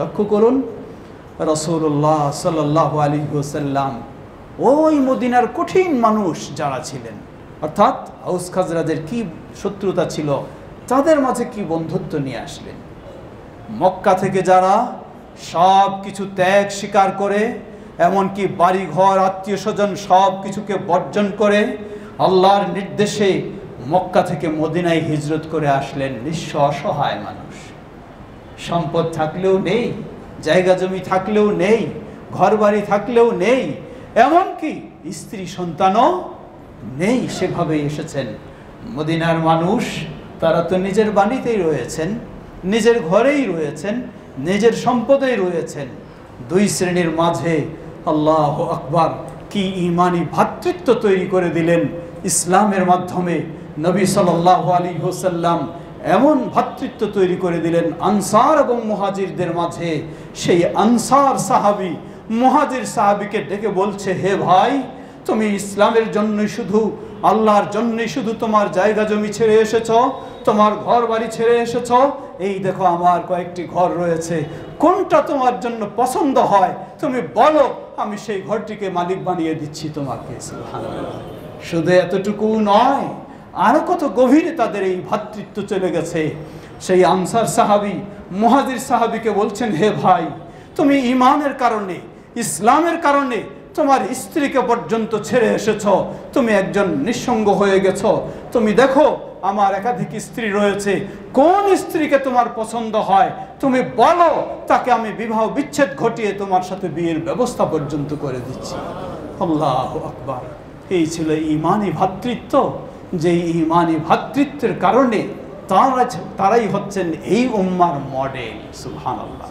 লক্ষ্য করুন, রাসূলুল্লাহ সাল্লাল্লাহু আলাইহি ওয়াসাল্লাম ওই মদিনার কঠিন মানুষ যারা ছিলেন, অর্থাৎ আউস খাজরাজের কি শত্রুতা ছিল, তাদের মাঝে কি বন্ধুত্ব নিয়ে আসলেন। মক্কা থেকে যারা সব কিছু ত্যাগ স্বীকার করে, এমনকি বাড়িঘর আত্মীয় স্বজন সব কিছুকে বর্জন করে আল্লাহর নির্দেশে মক্কা থেকে মদিনায় হিজরত করে আসলেন নিঃস্ব অসহায় মানুষ। সম্পদ থাকলেও নেই, জায়গা জমি থাকলেও নেই, ঘর বাড়ি থাকলেও নেই, এমনকি স্ত্রী সন্তানও নেই, সেভাবেই এসেছেন। মদিনার মানুষ তারা তো নিজের বাড়িতেই রয়েছেন, নিজের ঘরেই রয়েছেন, নিজের সম্পদেই রয়েছেন। দুই শ্রেণীর মাঝে আল্লাহু আকবার কি ঈমানি ভ্রাতৃত্ব তৈরি করে দিলেন ইসলামের মাধ্যমে। নবী সাল্লাল্লাহু আলাইহি ওয়াসাল্লাম এমন ভ্রাতৃত্ব তৈরি করে দিলেন আনসার এবং মুহাজিরদের মাঝে। সেই আনসার সাহাবী মুহাজির সাহাবীকে ডেকে বলছে, হে ভাই, তুমি ইসলামের জন্যই শুধু, আল্লাহর জন্যই শুধু তোমার জায়গা জমি ছেড়ে এসেছো, তোমার ঘর বাড়ি ছেড়ে এসেছো। এই দেখো আমার কয়েকটি ঘর রয়েছে, কোনটা তোমার জন্য পছন্দ হয় তুমি বলো, আমি সেই ঘরটিকে মালিক বানিয়ে দিচ্ছি তোমাকে। সুবহানাল্লাহ। শুধু এতটুকু নয়, আরো কত গভীরে তাদের এই ভ্রাতৃত্ব চলে গেছে। সেই আনসার সাহাবী মুহাজির সাহাবীকে বলছেন, হে ভাই, তুমি ঈমানের কারণে, ইসলামের কারণে তোমার স্ত্রীকে পর্যন্ত ছেড়ে এসেছো, তুমি একজন নিঃসঙ্গ হয়ে গেছো। তুমি দেখো আমার একাধিক স্ত্রী রয়েছে, কোন স্ত্রীকে তোমার পছন্দ হয় তুমি বলো, তাকে আমি বিবাহ বিচ্ছেদ ঘটিয়ে তোমার সাথে বিয়ের ব্যবস্থা পর্যন্ত করে দিচ্ছি। আল্লাহু আকবার। এই ছিল ঈমানি ভ্রাতৃত্ব, যে ঈমানি ভ্রাতৃত্বের কারণে তারাই হচ্ছেন এই উম্মার মডেল। সুবহানাল্লাহ।